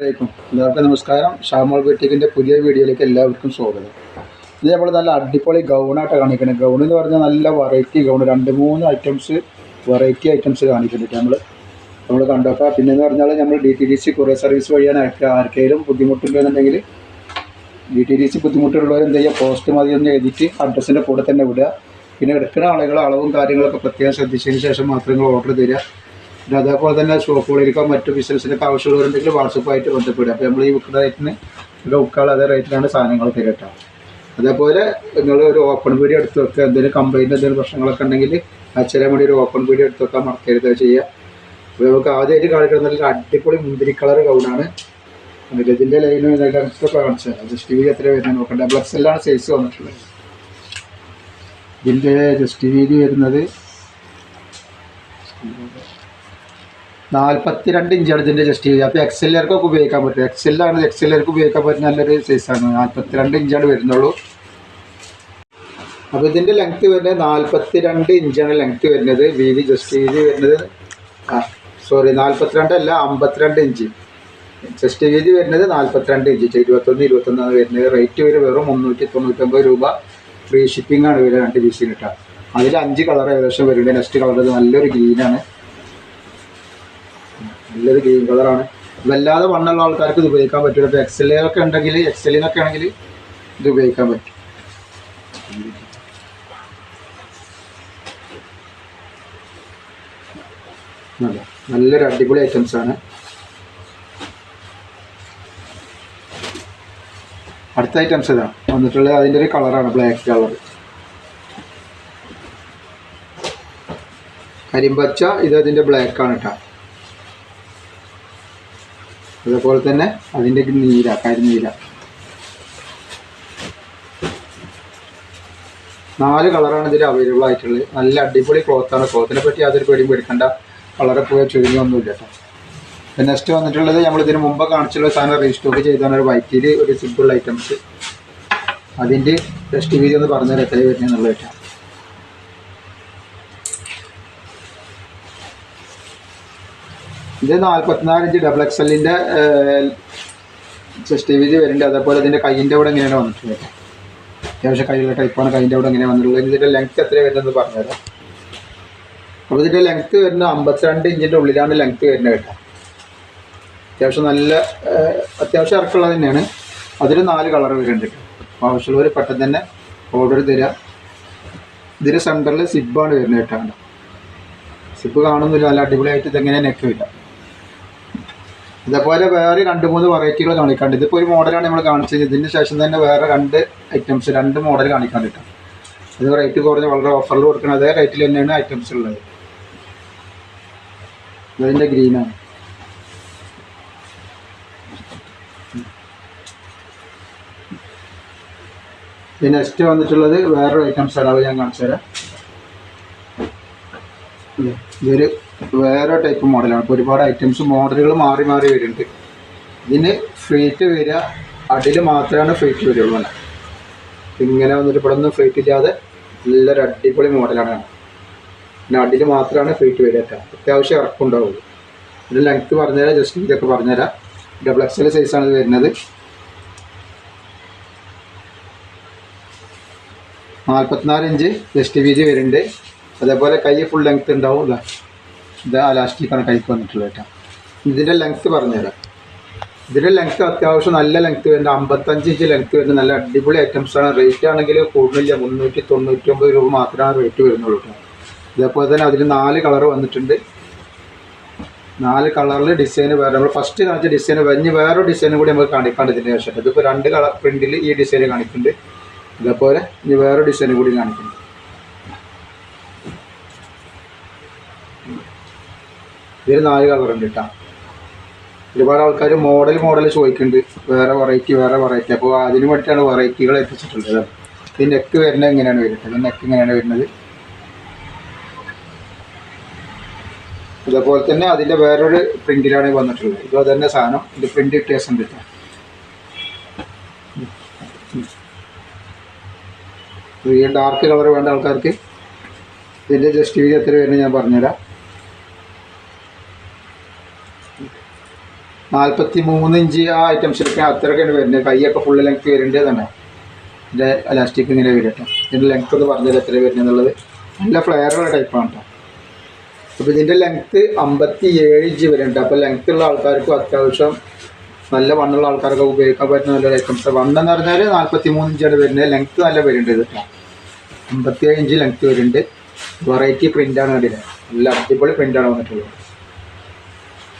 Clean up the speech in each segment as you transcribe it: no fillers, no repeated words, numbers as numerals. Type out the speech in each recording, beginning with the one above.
എല്ലാവർക്കും നമസ്കാരം. ഷാമോൾ ബുട്ടീക്കിൻ്റെ പുതിയ വീഡിയോയിലേക്ക് എല്ലാവർക്കും സ്വാഗതം. ഇത് നമ്മൾ നല്ല അടിപൊളി ഗൗണായിട്ട് കാണിക്കുന്നത്. ഗൗൺ എന്ന് പറഞ്ഞാൽ നല്ല variety gown, 2-3 items variety items കാണിക്കുന്നുണ്ട് നമ്മൾ കണ്ടോക്കാം. പിന്നെയെന്ന് പറഞ്ഞാൽ നമ്മൾ DTDC കൊറിയർ സർവീസ് വഴിയാണ് ആർക്കെങ്കിലും ബുദ്ധിമുട്ടുണ്ടെന്നുണ്ടെങ്കിൽ DTDC ബുദ്ധിമുട്ടുള്ളവർ എന്ത് ചെയ്യുക, പോസ്റ്റ് മതി ഒന്ന് എഴുതിയിട്ട് അഡ്രസ്സിൻ്റെ കൂടെ തന്നെ വിടുക. പിന്നെ എടുക്കുന്ന ആളുകൾ അളവും കാര്യങ്ങളൊക്കെ പ്രത്യേകം ശ്രദ്ധിച്ചതിന് ശേഷം മാത്രമേ ഓർഡർ തരിക. പിന്നെ അതേപോലെ തന്നെ ഷോപ്പുകളിലേക്കോ മറ്റു ബിസിനസ്സിനൊക്കെ ആവശ്യമുള്ളവരുണ്ടെങ്കിൽ വാട്സപ്പായിട്ട് ബന്ധപ്പെടുക. അപ്പോൾ നമ്മൾ ഈ ബുക്ക് റേറ്റിന് ബുക്കുകൾ അതേ റേറ്റിലാണ് സാധനങ്ങൾ തരട്ടോ. അതേപോലെ നിങ്ങൾ ഒരു ഓപ്പൺ വീഡിയോ എടുത്ത് വെക്കുക. എന്തെങ്കിലും കംപ്ലൈൻറ്റ് എന്തെങ്കിലും പ്രശ്നങ്ങളൊക്കെ ഉണ്ടെങ്കിൽ അച്ഛനെ വേണ്ടി ഒരു ഓപ്പൺ വീഡിയോ എടുത്ത് വെക്കാൻ മറക്കരുത് ചെയ്യുക. അപ്പോൾ നമുക്ക് ആദ്യമായിട്ട് കാണിക്കുന്നത് നല്ല അടിപൊളി മുന്തിരി കളർ ഗൗണാണ്. ഇതിൻ്റെ ലൈനും ഇതൊക്കെ കാണിച്ചു തരാം. ജസ്റ്റ് വീതി എത്ര വരുന്നത് നോക്കണ്ട. XL സൈസ് വന്നിട്ടുള്ളത്. ഇതിൻ്റെ ജസ്റ്റ് വീതി വരുന്നത് 42 ഇഞ്ചാണ് ഇതിൻ്റെ ജസ്റ്റ് വീതി. അപ്പോൾ XLർക്ക് ഉപയോഗിക്കാൻ പറ്റും. XLർക്ക് ഉപയോഗിക്കാൻ പറ്റുന്ന നല്ലൊരു സൈസാണ്. 42 ഇഞ്ചാണ് വരുന്നുള്ളൂ. അപ്പോൾ ഇതിൻ്റെ ലെങ്ത്ത് വരുന്നത് 42 ഇഞ്ചാണ് ലെങ്ത്ത് വരുന്നത്. വീതി ജസ്റ്റ് വീതി വരുന്നത് 42 അല്ല 52 ഇഞ്ച്. ജസ്റ്റ് വീതി വരുന്നത് 42 ഇഞ്ച്. 21 വരുന്നത്. റേറ്റ് വരെ വെറും 399 രൂപ. ഫ്രീ ഷിപ്പിംഗ് ആണ് വരിക 2 പീസിന് ഇട്ടാൽ. അതിൽ 5 കളർ ഏകദേശം വരുന്നുണ്ട്. നെക്സ്റ്റ് കളർ നല്ലൊരു ഗ്രീനാണ്. നല്ലൊരു ഗ്രീൻ കളറാണ്. വല്ലാതെ വണ്ണുള്ള ആൾക്കാർക്ക് ഇത് ഉപയോഗിക്കാൻ പറ്റില്ല. ഇപ്പോൾ XLൊക്കെ ഉണ്ടെങ്കിൽ XLനൊക്കെ ആണെങ്കിൽ ഇത് ഉപയോഗിക്കാൻ പറ്റും. നല്ലൊരു അടിപൊളി ഐറ്റംസാണ്. അടുത്ത ഐറ്റംസ് ഇതാണ് വന്നിട്ടുള്ളത്. അതിൻ്റെ ഒരു കളറാണ് ബ്ലാക്ക് കളർ, കരിമ്പച്ച. ഇത് അതിൻ്റെ ബ്ലാക്കാണ് കേട്ടോ. അതേപോലെ തന്നെ അതിൻ്റെ കരിനീര. 4 കളറാണ് ഇതിൽ അവൈലബിൾ ആയിട്ടുള്ളത്. നല്ല അടിപൊളി ക്ലോത്താണ്. ക്ലോത്തിനെ പറ്റി യാതൊരു പേടിയും പേടിക്കണ്ട. കളറെ പോയാൽ ചുരുങ്ങൊന്നുമില്ല കേട്ടോ. പിന്നെ നെക്സ്റ്റ് വന്നിട്ടുള്ളത് നമ്മൾ ഇതിന് മുമ്പ് കാണിച്ചുള്ള സാധനം റീസ്റ്റോക്ക് ചെയ്താണ്. ഒരു വൈറ്റിൽ ഒരു സിമ്പിൾ ഐറ്റംസ്. അതിൻ്റെ ടെസ്റ്റ് വീഡിയോ ഒന്ന് പറഞ്ഞാൽ എത്ര വരുന്നതെന്നുള്ള കേട്ടോ. ഇത് 44 ഇഞ്ച് XXLൻ്റെ ചെസ്റ്റ് വീതി വരുന്നുണ്ട്. അതേപോലെ ഇതിൻ്റെ കൈയിൻ്റെ അവിടെ എങ്ങനെയാണ് വന്നിട്ടുള്ളത്. അത്യാവശ്യം കൈയുള്ള ടൈപ്പാണ്. കൈയിൻ്റെ അവിടെ എങ്ങനെയാണ് വന്നിട്ടുള്ളത്. ഇതിൻ്റെ ലെങ്ത്ത് എത്ര വരുന്നതെന്ന് പറഞ്ഞുതരാം. അപ്പോൾ ഇതിൻ്റെ ലെങ്ത്ത് വരുന്നത് 52 ഇഞ്ചിൻ്റെ ഉള്ളിലാണ് ലെങ്ത്ത് വരുന്നത് കേട്ടോ. അത്യാവശ്യം ഇറക്കുള്ളത് തന്നെയാണ്. അതിൽ 4 കളർ വരുന്നുണ്ട്. അപ്പോൾ ആവശ്യമുള്ളവർ പെട്ടെന്ന് തന്നെ ഓർഡർ തരിക. ഇതിൻ്റെ സെൻറ്ററിൽ സിബാണ് വരുന്നത് കേട്ടോ. സിബ് കാണുന്നില്ല. നല്ല അടിപൊളിയായിട്ട് ഇതെങ്ങനെ നെക്ക് വരിക. ഇതേപോലെ വേറെ 2-3 വെറൈറ്റികൾ കാണിക്കാണ്ട്. ഇതിപ്പോൾ ഒരു മോഡലാണ് നമ്മൾ കാണിച്ചത്. ഇതിന് ശേഷം തന്നെ വേറെ 2 മോഡൽ കാണിക്കാൻ കിട്ടും. അത് റേറ്റ് കുറഞ്ഞ് വളരെ ഓഫറിൽ കൊടുക്കണം. അതേ റേറ്റിൽ തന്നെയാണ് ഐറ്റംസ് ഉള്ളത്. ഇതിൻ്റെ ഗ്രീനാണ്. പിന്നെ നെക്സ്റ്റ് വന്നിട്ടുള്ളത് വേറൊരു ഐറ്റംസാണ്. അത് ഞാൻ കാണിച്ചു തരാം. ഇതൊരു വേറെ ടൈപ്പ് മോഡലാണ്. ഇപ്പോൾ ഒരുപാട് ഐറ്റംസ് മോഡലുകൾ മാറി വരുന്നുണ്ട്. ഇതിന് ഫ്രീറ്റ് വരിക അടിയിൽ മാത്രമാണ് ഫ്രീറ്റ് വരുള്ളൂ. ഇങ്ങനെ വന്നിട്ട് ഇവിടെ ഒന്നും ഫ്രീറ്റ് ഇല്ലാതെ നല്ലൊരു അടിപൊളി മോഡലാണ്. പിന്നെ അടിയിൽ മാത്രമാണ് ഫ്രീറ്റ് വരിക കേട്ടോ. അത്യാവശ്യം ഇറക്കുണ്ടാവുള്ളൂ. ഇതിൻ്റെ ലെങ്ത്ത് പറഞ്ഞുതരാം. ജസ്റ്റ് ഇതൊക്കെ പറഞ്ഞുതരാം. XL സൈസാണ് ഇത് വരുന്നത്. 44 ഇഞ്ച് ജസ്റ്റ് വീതി വരുന്നുണ്ട്. അതേപോലെ കൈ ഫുൾ ലെങ്ത്ത് ഉണ്ടാവും. ഇത് അലാസ്റ്റിക്കാണ് കൈക്ക് വന്നിട്ടുള്ളത് കേട്ടോ. ഇതിൻ്റെ ലെങ്ത്ത് പറഞ്ഞുതരാം. ഇതിൻ്റെ ലെങ്ത്ത് അത്യാവശ്യം നല്ല ലെങ്ത്ത് വരുന്നത്. 55 ഇഞ്ച് ലെങ്ത്ത് വരുന്നത്. നല്ല അടിപൊളി ഐറ്റംസാണ്. റേറ്റ് ആണെങ്കിൽ കൂടുന്നില്ല. 399 രൂപ മാത്രമാണ് റേറ്റ് വരുന്നുള്ളൂ കേട്ടോ. ഇതേപോലെ തന്നെ അതിൽ 4 കളർ വന്നിട്ടുണ്ട്. 4 കളറിൽ ഡിസൈൻ വേറെ. നമ്മൾ ഫസ്റ്റ് കാണിച്ച ഡിസൈൻ കഴിഞ്ഞ് വേറൊരു ഡിസൈനും കൂടി നമുക്ക് കാണിക്കാണ്ട് ഇതിൻ്റെ ശേഷം. ഇതിപ്പോൾ 2 കളർ പ്രിൻറ്റിൽ ഈ ഡിസൈൻ കാണിക്കുന്നുണ്ട്. ഇതേപോലെ ഇനി വേറൊരു ഡിസൈനും കൂടി കാണിക്കുന്നുണ്ട്. ഇതിൽ 4 കളറുണ്ട് കേട്ടോ. ഒരുപാട് ആൾക്കാർ മോഡൽ ചോദിക്കുന്നുണ്ട്. വേറെ വെറൈറ്റി. അപ്പോൾ അതിന് വേണ്ടിയിട്ടാണ് വെറൈറ്റികൾ എത്തിച്ചിട്ടുള്ളത്. ഈ നെക്ക് വരുന്നത് എങ്ങനെയാണ് വരുന്നത്. നെക്ക് ഇങ്ങനെയാണ് വരുന്നത്. അതേപോലെ തന്നെ അതിൻ്റെ വേറൊരു പ്രിൻറ്റിലാണ് വന്നിട്ടുള്ളത്. ഇത് അതന്നെ സാധനം. ഇത് പ്രിൻറ്റ് വ്യത്യാസം ഉണ്ട് കേട്ടോ. ഈ ഡാർക്ക് കളർ വേണ്ട ആൾക്കാർക്ക് ഇതിൻ്റെ ജസ്റ്റ് വീതി എത്ര വരുന്നത് ഞാൻ പറഞ്ഞുതരാം. 43 ഇഞ്ച് ആ ഐറ്റംസിലൊക്കെ അത്രയൊക്കെയാണ് വരുന്നത്. കൈയൊക്കെ ഫുള്ള് ലെങ്ത്ത് വരുന്നുണ്ട് തന്നെ. ഇതിൻ്റെ എലാസ്റ്റിക് ഇങ്ങനെ വരും കേട്ടോ. ഇതിൻ്റെ ലെങ്ത്ത് ഒന്ന് പറഞ്ഞാൽ എത്ര വരുന്നത് എന്നുള്ളത്. നല്ല ഫ്ലെയറുള്ള ടൈപ്പാണ് കേട്ടോ. അപ്പോൾ ഇതിൻ്റെ ലെങ്ത്ത് 57 ഇഞ്ച് വരുന്നുണ്ട്. അപ്പോൾ ലെങ്ത്ത് ഉള്ള ആൾക്കാർക്കും അത്യാവശ്യം നല്ല വണ്ണുള്ള ആൾക്കാർക്ക് ഉപയോഗിക്കാൻ പറ്റുന്ന നല്ലൊരു ഐറ്റംസ്. വണ്ണെന്ന് പറഞ്ഞാൽ 43 ഇഞ്ചാണ് വരുന്നത്. ലെങ്ത്ത് നല്ല വരുന്നുണ്ട്. ഇത് 57 ഇഞ്ച് ലെങ്ത്ത് വരുന്നുണ്ട്. വെറൈറ്റി പ്രിൻ്റാണ് കണ്ടില്ല. നല്ല അടിപൊളി പ്രിൻ്റാണ് വന്നിട്ടുള്ളത്.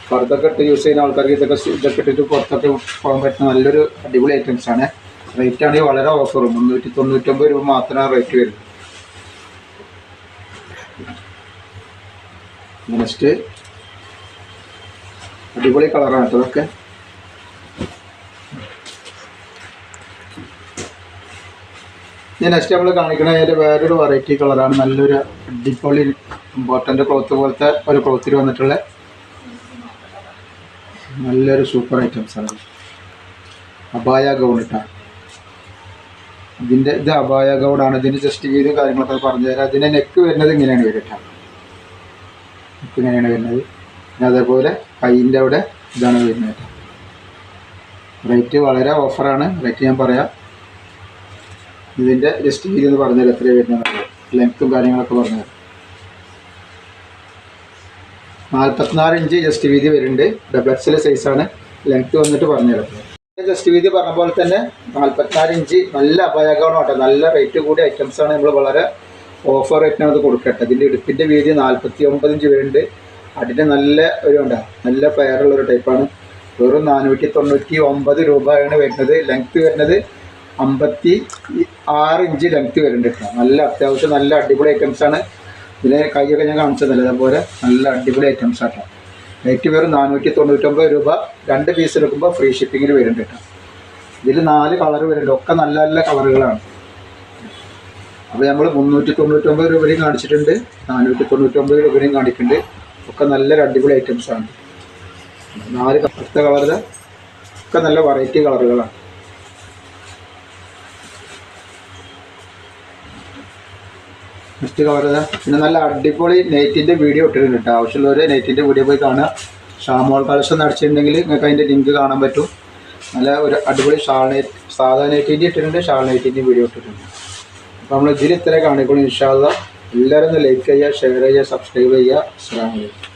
പുറത്തൊക്കെ ഇട്ട് യൂസ് ചെയ്യുന്ന ആൾക്കാർക്ക് ഇതൊക്കെ ഇട്ടിട്ട് പുറത്തൊക്കെ പോകാൻ പറ്റുന്ന നല്ലൊരു അടിപൊളി ഐറ്റംസാണ്. റേറ്റ് ആണെങ്കിൽ വളരെ ഓഫറും 399 രൂപ മാത്രമാണ് റേറ്റ് വരുന്നത്. നെക്സ്റ്റ് അടിപൊളി കളറാണ് കേട്ടോ ഇതൊക്കെ. നെക്സ്റ്റ് നമ്മൾ കാണിക്കുന്ന അതിൻ്റെ വേറൊരു വെറൈറ്റി കളറാണ്. നല്ലൊരു അടിപൊളി ഇമ്പോർട്ടൻ്റ് ക്ലോത്ത് പോലത്തെ ഒരു ക്ലോത്തിൽ വന്നിട്ടുള്ള നല്ലൊരു സൂപ്പർ ഐറ്റംസാണ്. അബായ ഗൗൺ ഇട്ടാണ് ഇതിൻ്റെ. ഇത് അബായ ഗൗണാണ്. ഇതിൻ്റെ ജസ്റ്റ് വീതിയും കാര്യങ്ങളൊക്കെ പറഞ്ഞു തരാം. അതിൻ്റെ നെക്ക് വരുന്നത് ഇങ്ങനെയാണ് വരിട്ടാണ്. നെക്ക് ഇങ്ങനെയാണ് വരുന്നത്. പിന്നെ അതേപോലെ കൈയിൻ്റെ അവിടെ ഇതാണ് വരുന്നത്. റേറ്റ് വളരെ ഓഫറാണ്. റേറ്റ് ഞാൻ പറയാം. ഇതിൻ്റെ ജസ്റ്റ് വീതി എന്ന് പറഞ്ഞാൽ എത്രയാണ് വരുന്നത്, ലെങ്ത്തും കാര്യങ്ങളൊക്കെ പറഞ്ഞുതരാം. 44 ഇഞ്ച് ജസ്റ്റ് വീതി വരുന്നുണ്ട്. ഡബിൾ എക്സൽ സൈസാണ്. ലെങ്ത്ത് വന്നിട്ട് പറഞ്ഞുതരാം. ജസ്റ്റ് വീതി പറഞ്ഞ പോലെ തന്നെ 44 ഇഞ്ച് നല്ല അപായകമാണ് കേട്ടോ. നല്ല റേറ്റ് കൂടിയ ഐറ്റംസാണ്. നമ്മൾ വളരെ ഓഫർ റേറ്റിനാണ് അത് കൊടുക്കട്ടെ. ഇതിൻ്റെ ഇടുപ്പിൻ്റെ വീതി 49 ഇഞ്ച് വരുന്നുണ്ട്. അടിൻ്റെ നല്ല ഒരു ഉണ്ടാകും. നല്ല ഫെയറുള്ളൊരു ടൈപ്പാണ്. വെറും 499 രൂപയാണ് വരുന്നത്. ലെങ്ത്ത് വരുന്നത് 56 ഇഞ്ച് ലെങ്ത്ത് വരുന്നുണ്ട് കേട്ടോ. നല്ല അത്യാവശ്യം നല്ല അടിപൊളി ഐറ്റംസാണ്. ഇതിലെ കൈയൊക്കെ ഞാൻ കാണിച്ചതല്ലേ, അതേപോലെ നല്ല അടിപൊളി ഐറ്റംസ് ആട്ടോ. റേറ്റ് വെറും 499 രൂപ. 2 പീസ് എടുക്കുമ്പോൾ ഫ്രീ ഷിപ്പിങ്ങിന് വരുന്നുണ്ട് കേട്ടോ. ഇതിൽ 4 കളർ വരുന്നുണ്ട്. ഒക്കെ നല്ല നല്ല കളറുകളാണ്. അപ്പോൾ നമ്മൾ 399 രൂപയും കാണിച്ചിട്ടുണ്ട്, 499 രൂപയും കാണിക്കുന്നുണ്ട്. ഒക്കെ നല്ലൊരു അടിപൊളി ഐറ്റംസാണ്. 4 അടുത്ത കളറിൽ ഒക്കെ നല്ല വെറൈറ്റി കളറുകളാണ്. നെക്സ്റ്റ് കളർ പിന്നെ നല്ല അടിപൊളി നെറ്റിൻ്റെ വീഡിയോ ഇട്ടിട്ടുണ്ട് കേട്ടോ. ആവശ്യമുള്ളവർ നെറ്റിൻ്റെ വീഡിയോ പോയി കാണുക. ഷാമോൾ കളക്ഷൻ അടിച്ചിട്ടുണ്ടെങ്കിൽ നിങ്ങൾക്ക് അതിൻ്റെ ലിങ്ക് കാണാൻ പറ്റും. നല്ല ഒരു അടിപൊളി സാധാ നെറ്റിൻ്റെ ഇട്ടിട്ടുണ്ട്, ഷാൾ നെറ്റിൻ്റെ വീഡിയോ ഇട്ടിട്ടുണ്ട്. അപ്പോൾ നമ്മൾ ഇതിൽ ഇത്രയും കാണിക്കുള്ളൂ. ഇൻഷാ അല്ലാഹ് എല്ലാവരും ഒന്ന് ലൈക്ക് ചെയ്യുക, ഷെയർ ചെയ്യുക, സബ്സ്ക്രൈബ് ചെയ്യുക. അസ്സലാമു അലൈക്കും.